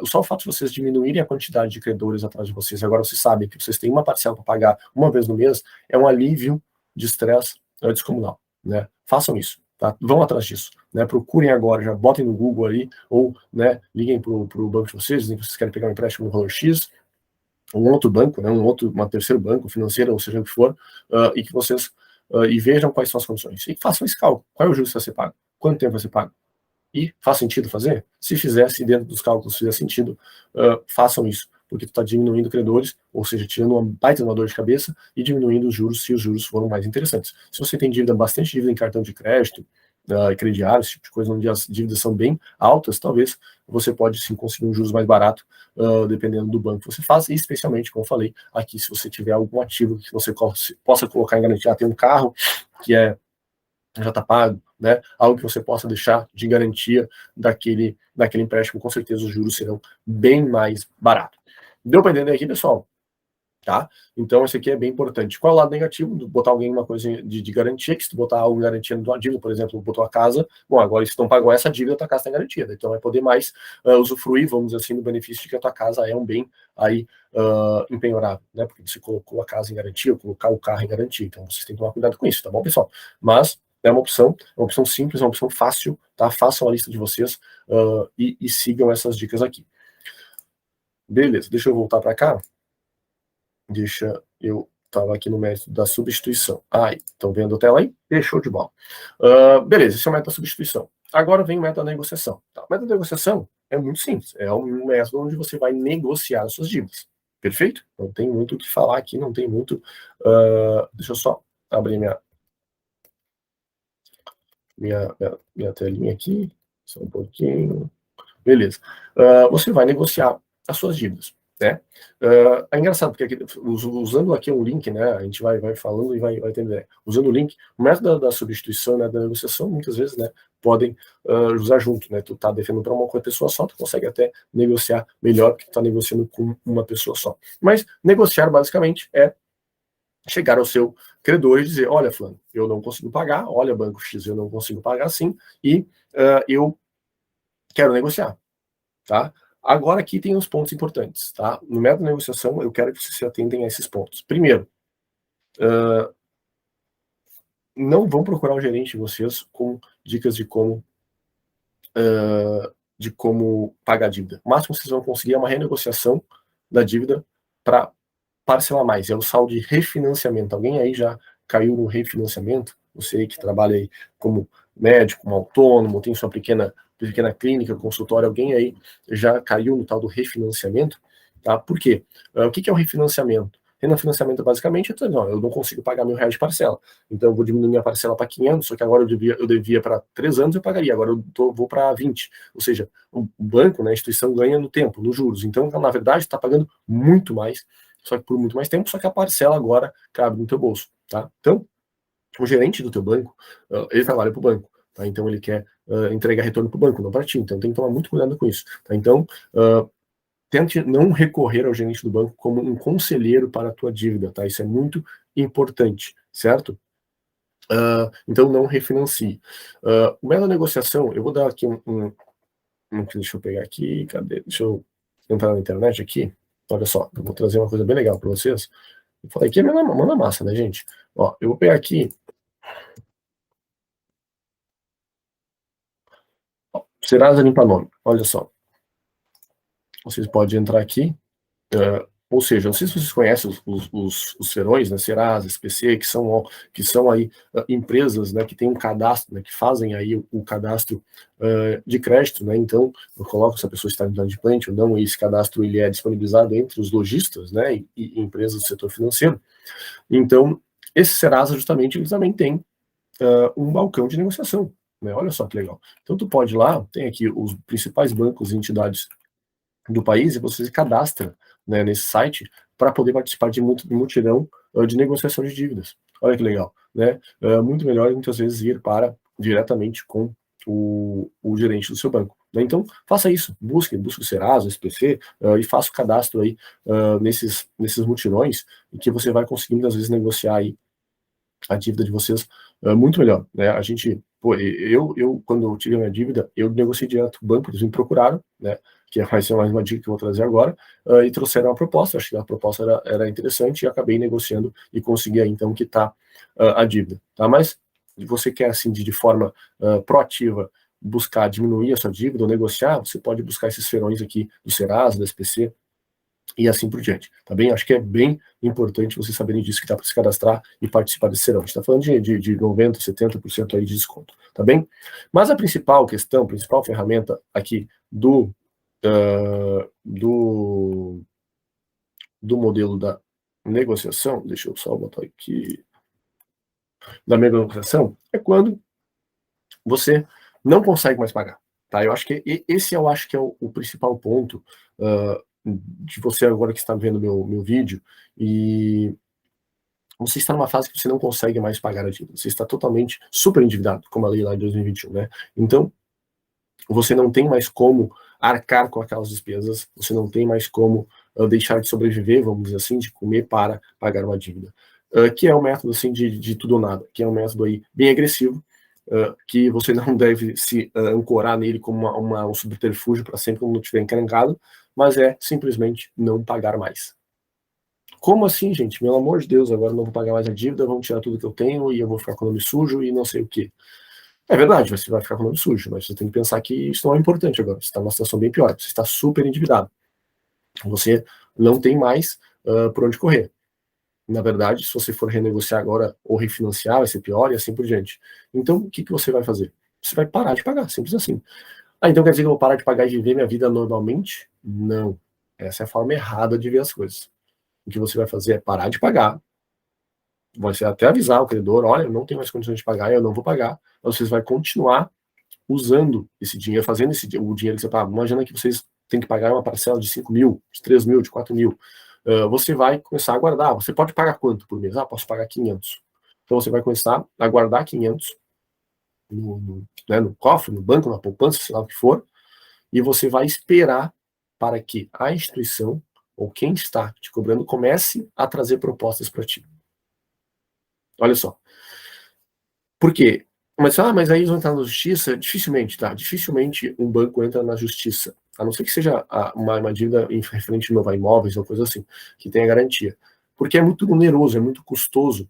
só o fato de vocês diminuírem a quantidade de credores atrás de vocês, agora vocês sabem que vocês têm uma parcela para pagar uma vez no mês, é um alívio de estresse descomunal, né? Façam isso. Tá? Vão atrás disso, né? Procurem agora, já botem no Google aí, ou né, liguem para o banco de vocês, dizem que vocês querem pegar um empréstimo no valor X, um outro banco, né, uma terceiro banco, financeira, ou seja o que for, e que vocês e vejam quais são as condições. E façam esse cálculo. Qual é o juros que vai ser pago? Quanto tempo vai ser pago? E faz sentido fazer? Se fizer, se dentro dos cálculos fizer sentido, façam isso, porque tu está diminuindo credores, ou seja, tirando uma baita de uma dor de cabeça e diminuindo os juros se os juros foram mais interessantes. Se você tem dívida, bastante dívida em cartão de crédito, crediário, esse tipo de coisa, onde as dívidas são bem altas, talvez você pode sim conseguir um juros mais barato, dependendo do banco que você faz, e especialmente, como eu falei, aqui se você tiver algum ativo que você possa colocar em garantia, tem um carro que já está pago, né? Algo que você possa deixar de garantia daquele empréstimo, com certeza os juros serão bem mais baratos. Deu para entender aqui, pessoal? Tá? Então, isso aqui é bem importante. Qual é o lado negativo? Botar alguém uma coisa de garantia, que se tu botar algo em garantia na tua dívida, por exemplo, botou a casa, bom, agora se tu não pagou essa dívida, a tua casa está garantida. Então, vai poder mais usufruir, vamos dizer assim, do benefício de que a tua casa é um bem aí empenhorável, né? Porque você colocou a casa em garantia, ou colocar o carro em garantia. Então, vocês têm que tomar cuidado com isso, tá bom, pessoal? Mas é uma opção simples, é uma opção fácil, tá? Façam a lista de vocês e sigam essas dicas aqui. Beleza, deixa eu voltar para cá. Eu estava aqui no método da substituição. Aí, estão vendo a tela aí? Show de bola. Beleza, esse é o método da substituição. Agora vem o método da negociação. Tá? O método da negociação é muito simples. É um método onde você vai negociar as suas dívidas. Perfeito? Não tem muito o que falar aqui, não tem muito... deixa eu só abrir minha telinha aqui. Só um pouquinho. Beleza. Você vai negociar as suas dívidas. Né? É engraçado, porque aqui, usando aqui um link, né, a gente vai falando e vai entender. Usando o link, o método da substituição, né, da negociação, muitas vezes, né, podem usar junto, né? Tu tá defendendo para uma pessoa só, tu consegue até negociar melhor, porque tu tá negociando com uma pessoa só. Mas negociar, basicamente, é chegar ao seu credor e dizer, olha, fulano, eu não consigo pagar, olha, banco X, eu não consigo pagar sim, e eu quero negociar, tá? Agora aqui tem uns pontos importantes, tá? No método de negociação, eu quero que vocês se atentem a esses pontos. Primeiro, não vão procurar um gerente de vocês com dicas de como pagar a dívida. O máximo que vocês vão conseguir é uma renegociação da dívida para parcelar mais. É o saldo de refinanciamento. Alguém aí já caiu no refinanciamento? Você que trabalha aí como médico, como autônomo, tem sua pequena clínica, consultório, alguém aí já caiu no tal do refinanciamento? Tá? Por quê? O que é o refinanciamento? Refinanciamento basicamente é, não, eu não consigo pagar R$1.000 de parcela, então eu vou diminuir minha parcela para 500, só que agora eu devia para 3 anos, eu pagaria, agora vou para 20. Ou seja, o banco, né, a instituição ganha no tempo, nos juros. Então, na verdade, está pagando muito mais, só que por muito mais tempo, só que a parcela agora cabe no teu bolso. Tá? Então, o gerente do teu banco, ele trabalha para o banco. Tá? Então, ele quer entregar retorno para o banco, não para ti. Então, tem que tomar muito cuidado com isso. Tá? Então, tente não recorrer ao gerente do banco como um conselheiro para a tua dívida, tá? Isso é muito importante, certo? Então não refinancie. O método de negociação, eu vou dar aqui deixa eu pegar aqui, cadê? Deixa eu entrar na internet aqui. Olha só, eu vou trazer uma coisa bem legal para vocês. Eu falei aqui é mão na massa, né, gente? Ó, eu vou pegar aqui. Serasa Limpa Nome, olha só. Vocês podem entrar aqui. Ou seja, não sei se vocês conhecem os serões, né, Serasa, SPC, que são aí empresas, né, que têm um cadastro, né, que fazem aí o cadastro de crédito, né, então eu coloco se a pessoa está inadimplente ou não, e esse cadastro ele é disponibilizado entre os lojistas, né, e empresas do setor financeiro. Então, Esse Serasa, justamente, eles também têm um balcão de negociação, né? Olha só que legal. Então, tu pode ir lá, tem aqui os principais bancos e entidades do país, e você se cadastra, né, nesse site para poder participar de mutirão de negociação de dívidas. Olha que legal, né? Muito melhor muitas vezes ir para diretamente com o gerente do seu banco, né? Então, faça isso, busque o Serasa, o SPC, e faça o cadastro aí nesses mutirões, em que você vai conseguir muitas vezes negociar aí a dívida de vocês muito melhor, né? A gente, pô, eu quando eu tive a minha dívida, eu negociei direto com o banco, eles me procuraram, né? Que vai ser mais uma dica que eu vou trazer agora, e trouxeram uma proposta, acho que a proposta era interessante, e acabei negociando e consegui aí, então, quitar a dívida, tá? Mas se você quer, assim, de forma proativa, buscar diminuir a sua dívida ou negociar, você pode buscar esses feirões aqui do Serasa, do SPC, e assim por diante, tá bem? Acho que é bem importante vocês saberem disso, que dá para se cadastrar e participar desse serão. A gente está falando de 90%, 70% aí de desconto, tá bem? Mas a principal questão, a principal ferramenta aqui do modelo da negociação, deixa eu só botar aqui, da negociação, é quando você não consegue mais pagar, tá? Eu acho que esse eu acho que é o principal ponto de você agora que está vendo meu vídeo, e você está numa fase que você não consegue mais pagar a dívida, você está totalmente super endividado, como a lei lá de 2021, né? Então, você não tem mais como arcar com aquelas despesas, você não tem mais como deixar de sobreviver, vamos dizer assim, de comer para pagar uma dívida. Que é um método assim de tudo ou nada, que é um método aí bem agressivo, que você não deve se ancorar nele como um subterfúgio para sempre quando estiver encrencado, mas é simplesmente não pagar mais. Como assim, gente? Pelo amor de Deus, agora eu não vou pagar mais a dívida, vão tirar tudo que eu tenho e eu vou ficar com o nome sujo e não sei o quê. É verdade, você vai ficar com o nome sujo, mas você tem que pensar que isso não é importante agora. Você está numa situação bem pior, você está super endividado. Você não tem mais por onde correr. Na verdade, se você for renegociar agora ou refinanciar, vai ser pior e assim por diante. Então, o que você vai fazer? Você vai parar de pagar, simples assim. Ah, então quer dizer que eu vou parar de pagar e viver minha vida normalmente? Não. Essa é a forma errada de ver as coisas. O que você vai fazer é parar de pagar, você até avisar o credor, olha, eu não tenho mais condições de pagar, eu não vou pagar, mas vocês vão continuar usando esse dinheiro, fazendo o dinheiro que você paga. Imagina que vocês têm que pagar uma parcela de 5 mil, de 3 mil, de 4 mil. Você vai começar a guardar. Você pode pagar quanto por mês? Ah, posso pagar 500. Então você vai começar a guardar 500 no cofre, no banco, na poupança, sei lá o que for, e você vai esperar para que a instituição ou quem está te cobrando comece a trazer propostas para ti. Olha só. Por quê? Mas aí eles vão entrar na justiça? Dificilmente, tá? Dificilmente um banco entra na justiça. A não ser que seja uma dívida referente a imóveis ou coisa assim, que tenha garantia. Porque é muito oneroso, é muito custoso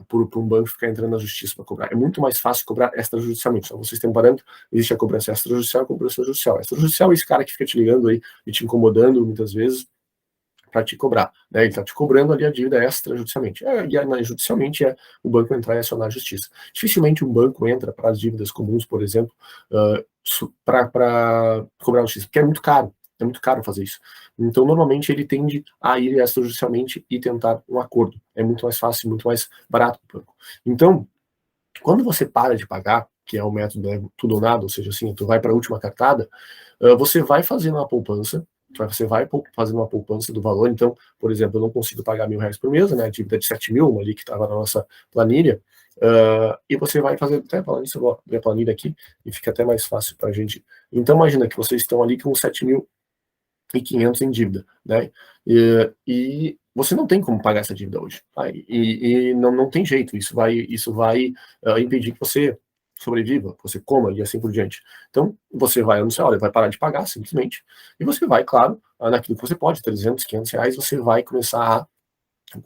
para um banco ficar entrando na justiça para cobrar. É muito mais fácil cobrar extrajudicialmente. Só vocês têm um parâmetro, existe a cobrança extrajudicial e a cobrança judicial. Extrajudicial é esse cara que fica te ligando aí e te incomodando muitas vezes para te cobrar, né? Ele está te cobrando ali a dívida extrajudicialmente. E judicialmente é o banco entrar e acionar a justiça. Dificilmente um banco entra para as dívidas comuns, por exemplo, para cobrar a justiça, porque é muito caro. É muito caro fazer isso. Então, normalmente, ele tende a ir extrajudicialmente e tentar um acordo. É muito mais fácil, muito mais barato para o banco. Então, quando você para de pagar, que é o método tudo ou nada, ou seja, assim, tu vai para a última cartada, você vai fazendo uma poupança, você vai fazendo uma poupança do valor. Então, por exemplo, eu não consigo pagar R$ 1.000 por mês, né? A dívida de 7 mil, uma ali que estava na nossa planilha, e você vai fazer, até falando isso, eu vou abrir a planilha aqui, e fica até mais fácil para a gente. Então, imagina que vocês estão ali com 7.500 em dívida, né? E você não tem como pagar essa dívida hoje, tá? E não tem jeito, isso vai impedir que você sobreviva, que você coma e assim por diante. Então, você vai anunciar, olha, vai parar de pagar, simplesmente, e você vai, claro, naquilo que você pode, 300, R$ 500, você vai começar a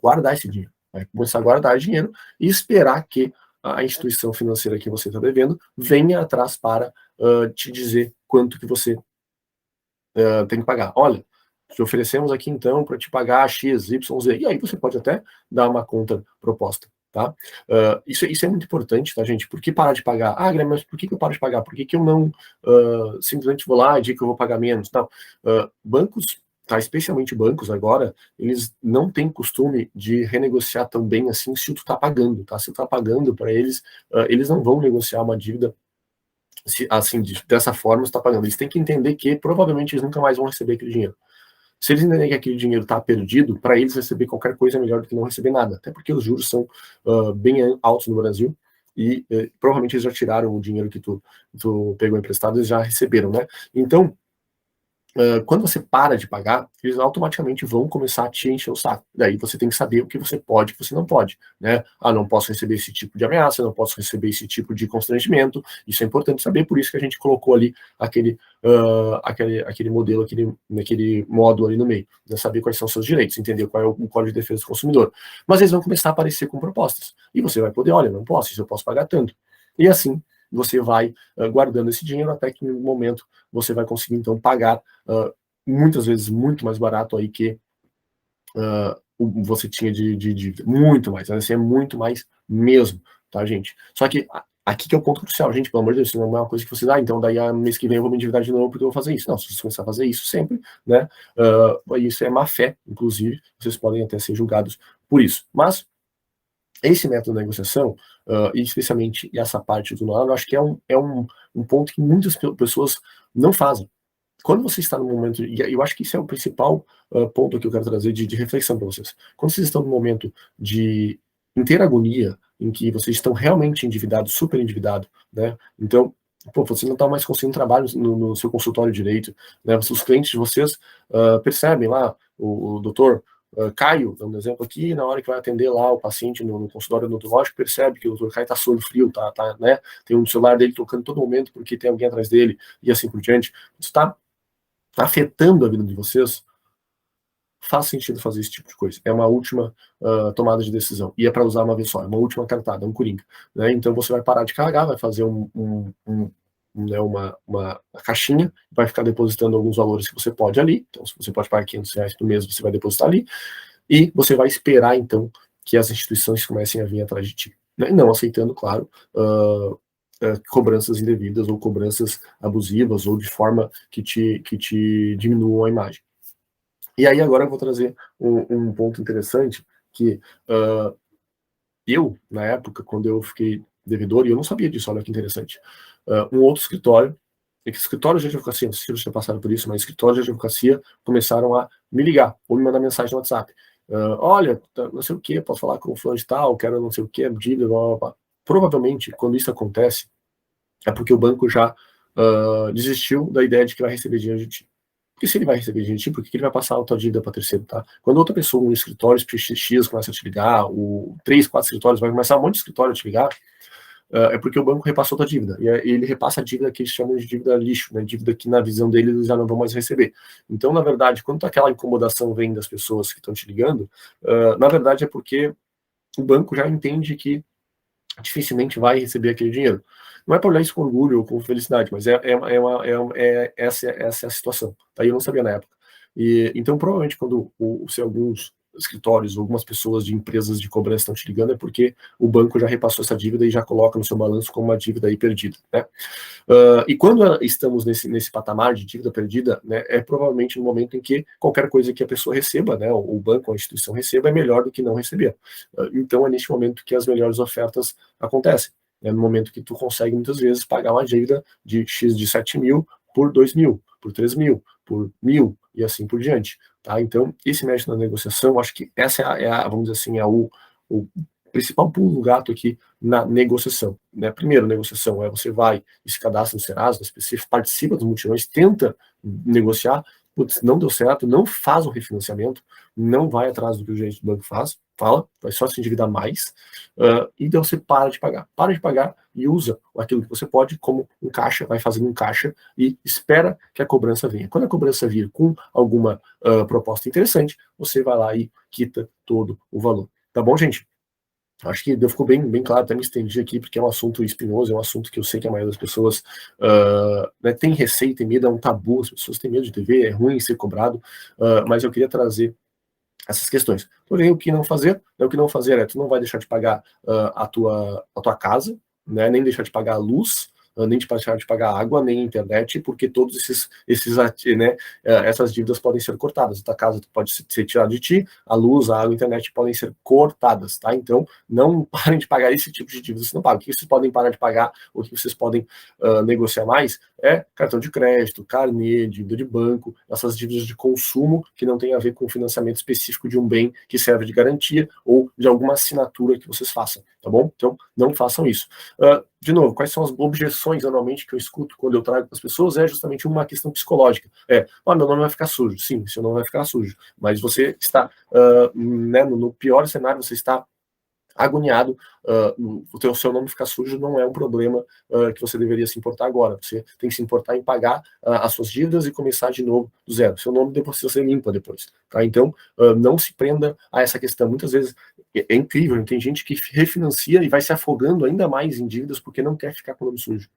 guardar esse dinheiro, vai começar a guardar dinheiro e esperar que a instituição financeira que você está devendo venha atrás para te dizer quanto que você tem que pagar. Olha, te oferecemos aqui então para te pagar X, Y, Z. E aí você pode até dar uma conta proposta, tá? Isso é muito importante, tá, gente? Por que parar de pagar? Ah, Guilherme, mas por que eu paro de pagar? Por que eu não simplesmente vou lá e digo que eu vou pagar menos? Não. Bancos tá? Especialmente bancos agora, eles não têm costume de renegociar tão bem assim se tu tá pagando, tá? Se tu tá pagando para eles, eles não vão negociar uma dívida assim, dessa forma, você tá pagando. Eles têm que entender que provavelmente eles nunca mais vão receber aquele dinheiro. Se eles entenderem que aquele dinheiro está perdido, para eles receber qualquer coisa é melhor do que não receber nada. Até porque os juros são bem altos no Brasil e provavelmente eles já tiraram o dinheiro que tu pegou emprestado, eles já receberam, né? Então, quando você para de pagar, eles automaticamente vão começar a te encher o saco. Daí você tem que saber o que você pode e o que você não pode, né? Ah, não posso receber esse tipo de ameaça, não posso receber esse tipo de constrangimento. Isso é importante saber, por isso que a gente colocou ali aquele modelo, aquele módulo ali no meio, né? Saber quais são os seus direitos, entender qual é o Código de Defesa do Consumidor. Mas eles vão começar a aparecer com propostas. E você vai poder, olha, não posso, isso eu posso pagar tanto. E assim, você vai guardando esse dinheiro até que no momento você vai conseguir então pagar muitas vezes muito mais barato aí que você tinha de dívida, muito mais, assim, é muito mais mesmo, tá, gente? Só que aqui que é o ponto crucial, gente, pelo amor de Deus, isso não é uma coisa que você dá, então daí mês que vem eu vou me endividar de novo porque eu vou fazer isso. Não, se você começar a fazer isso sempre, né, isso é má fé, inclusive, vocês podem até ser julgados por isso. Mas esse método de negociação, e especialmente essa parte do know-how, eu acho que é um ponto que muitas pessoas não fazem. Quando você está no momento, e eu acho que isso é o principal ponto que eu quero trazer de reflexão para vocês. Quando vocês estão no momento de inteira agonia, em que vocês estão realmente endividados, super endividados, né? Então, pô, você não está mais conseguindo trabalho no seu consultório direito, né? Os clientes de vocês percebem lá, o doutor Caio, dando um exemplo aqui, na hora que vai atender lá o paciente no consultório odontológico, percebe que o doutor Caio está suando frio, né? Tem um celular dele tocando todo momento porque tem alguém atrás dele, e assim por diante. Isso está afetando a vida de vocês, faz sentido fazer esse tipo de coisa. É uma última tomada de decisão. E é para usar uma vez só, é uma última cartada, é um coringa. Né? Então você vai parar de carregar, vai fazer né, uma caixinha, vai ficar depositando alguns valores que você pode ali. Então, se você pode pagar R$500 por mês, você vai depositar ali. E você vai esperar, então, que as instituições comecem a vir atrás de ti. Né? Não aceitando, claro, cobranças indevidas ou cobranças abusivas ou de forma que te diminuam a imagem. E aí agora eu vou trazer um ponto interessante que eu, na época, quando eu fiquei devedor, e eu não sabia disso, olha que interessante, um outro escritório, escritórios de advocacia, não sei se vocês já passaram por isso, mas escritórios de advocacia começaram a me ligar, ou me mandar mensagem no WhatsApp. Olha, não sei o que, posso falar com o fulano de tal, quero não sei o que, dívida, blá, blá, blá. Provavelmente, quando isso acontece, é porque o banco já desistiu da ideia de que vai receber dinheiro de ti. Porque se ele vai receber dinheiro de ti, por que ele vai passar a tua dívida para terceiro, tá? Quando outra pessoa, um escritório X começa a te ligar, o 3, 4 escritórios, vai começar um monte de escritório a te ligar, é porque o banco repassou tua dívida. E ele repassa a dívida que eles chamam de dívida lixo, né? Dívida que na visão dele eles já não vão mais receber. Então, na verdade, quando aquela incomodação vem das pessoas que estão te ligando, na verdade é porque o banco já entende dificilmente vai receber aquele dinheiro. Não é para olhar isso com orgulho ou com felicidade, mas essa é a situação. Aí eu não sabia na época. Então, provavelmente, quando se alguns escritórios, algumas pessoas de empresas de cobrança estão te ligando, é porque o banco já repassou essa dívida e já coloca no seu balanço como uma dívida aí perdida, né? E quando estamos nesse patamar de dívida perdida, né, é provavelmente no momento em que qualquer coisa que a pessoa receba, né, o banco ou a instituição receba, é melhor do que não receber. Então é neste momento que as melhores ofertas acontecem. É no momento que tu consegue muitas vezes pagar uma dívida de X de 7 mil por 2 mil, por 3 mil, por 1.000 e assim por diante. Tá? Então, esse método da negociação, acho que essa vamos dizer assim, o principal pulo do gato aqui na negociação. Né? Primeiro, negociação você vai e se cadastra no Serasa, no específico, participa dos mutirões, tenta negociar, putz, não deu certo, não faz o refinanciamento, não vai atrás do que o gerente do banco fala, vai só se endividar mais, e daí você para de pagar e usa aquilo que você pode como um caixa, vai fazendo um caixa e espera que a cobrança venha. Quando a cobrança vir com alguma proposta interessante, você vai lá e quita todo o valor. Tá bom, gente? Acho que ficou bem claro, até me estendi aqui, porque é um assunto espinhoso, é um assunto que eu sei que a maioria das pessoas né, tem receio, tem medo, é um tabu, as pessoas têm medo de dever, é ruim ser cobrado, mas eu queria trazer essas questões. Porém, o que não fazer? Tu não vai deixar de pagar a tua casa, né, nem deixar de pagar a luz, nem de parar de pagar água, nem internet, porque todos essas dívidas podem ser cortadas. A tua casa pode ser tirada de ti, a luz, a água, a internet podem ser cortadas, tá? Então, não parem de pagar esse tipo de dívida, vocês não pagam. O que vocês podem parar de pagar, o que vocês podem negociar mais, é cartão de crédito, carnê, dívida de banco, essas dívidas de consumo que não tem a ver com o financiamento específico de um bem que serve de garantia ou de alguma assinatura que vocês façam, tá bom? Então, não façam isso. De novo, quais são as objeções normalmente que eu escuto quando eu trago para as pessoas? É justamente uma questão psicológica. Meu nome vai ficar sujo. Sim, seu nome vai ficar sujo. Mas você está, no pior cenário, você está agoniado, o seu nome ficar sujo não é um problema que você deveria se importar agora. Você tem que se importar em pagar as suas dívidas e começar de novo do zero. Seu nome depois você limpa depois. Tá? Então, não se prenda a essa questão. Muitas vezes é incrível, tem gente que refinancia e vai se afogando ainda mais em dívidas porque não quer ficar com o nome sujo.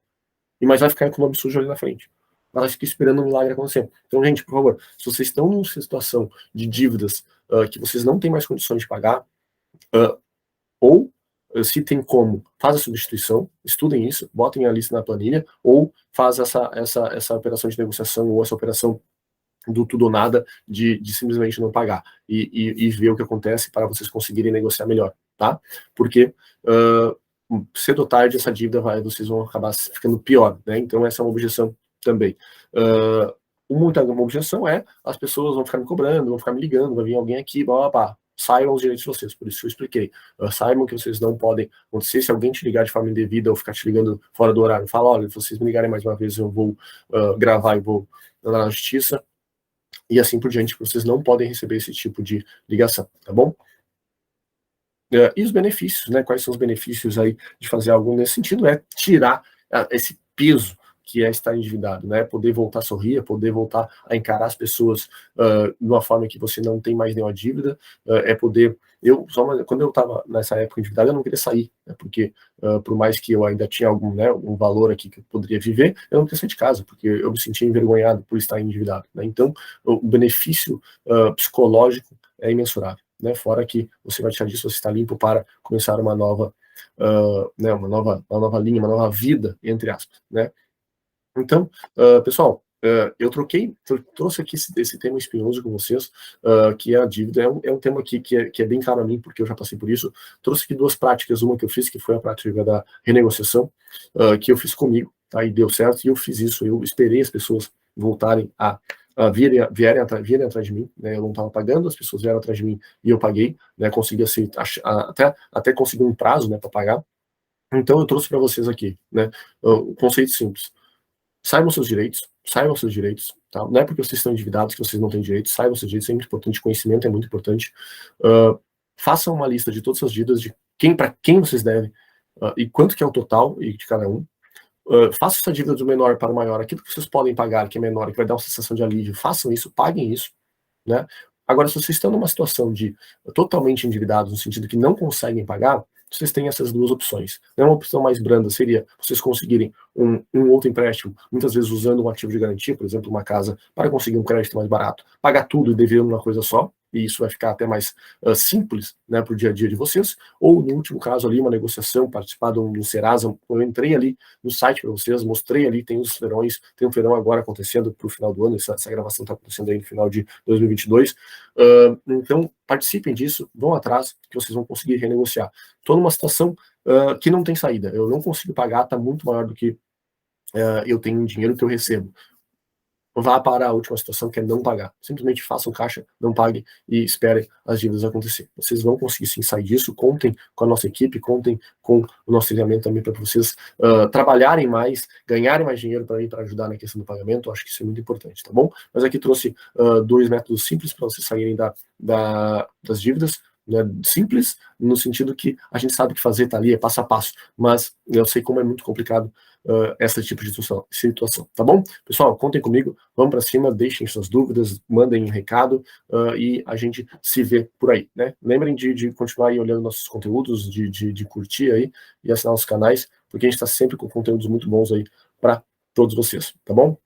Mas vai ficar com o nome sujo ali na frente. Ela fica esperando um milagre acontecer. Então, gente, por favor, se vocês estão numa situação de dívidas que vocês não têm mais condições de pagar, ou, se tem como, faz a substituição, estudem isso, botem a lista na planilha, ou faz essa operação de negociação, ou essa operação do tudo ou nada, de simplesmente não pagar, e ver o que acontece para vocês conseguirem negociar melhor, tá? Porque, cedo ou tarde, essa dívida vocês vão acabar ficando pior, né? Então, essa é uma objeção também. Uma objeção é, as pessoas vão ficar me cobrando, vão ficar me ligando, vai vir alguém aqui, blá, blá, blá. Saibam os direitos de vocês, por isso eu expliquei. Saibam que vocês não podem acontecer, se alguém te ligar de forma indevida ou ficar te ligando fora do horário, fala, olha, se vocês me ligarem mais uma vez, eu vou gravar e vou andar na justiça, e assim por diante, vocês não podem receber esse tipo de ligação, tá bom? E os benefícios, né? Quais são os benefícios aí de fazer algo nesse sentido? É tirar esse peso que é estar endividado, né? Poder voltar a sorrir, poder voltar a encarar as pessoas de uma forma que você não tem mais nenhuma dívida, poder... quando eu estava nessa época endividado, eu não queria sair, né? Porque por mais que eu ainda tinha algum valor aqui que eu poderia viver, eu não queria sair de casa, porque eu me sentia envergonhado por estar endividado, né? Então, o benefício psicológico é imensurável, né? Fora que você vai tirar disso, você está limpo para começar uma nova, uma nova linha, uma nova vida, entre aspas, né? Então, pessoal, eu trouxe aqui esse tema espinhoso com vocês, que é a dívida. É um tema que é bem caro a mim, porque eu já passei por isso. Trouxe aqui duas práticas, uma que eu fiz, que foi a prática da renegociação, que eu fiz comigo, tá? E deu certo, e eu fiz isso, eu esperei as pessoas voltarem a virem atrás de mim, né? Eu não estava pagando, as pessoas vieram atrás de mim e eu paguei, né? Consegui até conseguir um prazo, né, para pagar. Então, eu trouxe para vocês aqui, né, um conceito simples. Saibam seus direitos, tá? Não é porque vocês estão endividados que vocês não têm direitos, saibam seus direitos, é muito importante, conhecimento é muito importante. Façam uma lista de todas as dívidas, de para quem vocês devem, e quanto que é o total de cada um. Façam essa dívida do menor para o maior, aquilo que vocês podem pagar, que é menor, que vai dar uma sensação de alívio, façam isso, paguem isso, né? Agora, se vocês estão numa situação de totalmente endividados, no sentido que não conseguem pagar, vocês têm essas duas opções. Uma opção mais branda seria vocês conseguirem um outro empréstimo, muitas vezes usando um ativo de garantia, por exemplo, uma casa, para conseguir um crédito mais barato, pagar tudo e dever uma coisa só, e isso vai ficar até mais simples, né, para o dia a dia de vocês. Ou, no último caso ali, uma negociação, participar de um Serasa. Eu entrei ali no site para vocês, mostrei ali, tem os feirões, tem um feirão agora acontecendo para o final do ano, essa gravação está acontecendo aí no final de 2022. Então, participem disso, vão atrás, que vocês vão conseguir renegociar. Estou numa situação que não tem saída, eu não consigo pagar, está muito maior do que eu tenho em dinheiro que eu recebo. Vá para a última situação, que é não pagar. Simplesmente façam caixa, não paguem e esperem as dívidas acontecer. Vocês vão conseguir sim sair disso, contem com a nossa equipe, contem com o nosso treinamento também para vocês trabalharem mais, ganharem mais dinheiro para ajudar na questão do pagamento. Eu acho que isso é muito importante, tá bom? Mas aqui trouxe dois métodos simples para vocês saírem das dívidas, né, simples, no sentido que a gente sabe o que fazer, tá ali, é passo a passo, mas eu sei como é muito complicado esse tipo de situação, tá bom? Pessoal, contem comigo, vamos para cima, deixem suas dúvidas, mandem um recado e a gente se vê por aí, né? Lembrem de continuar aí olhando nossos conteúdos, de curtir aí e assinar os canais, porque a gente está sempre com conteúdos muito bons aí para todos vocês, tá bom?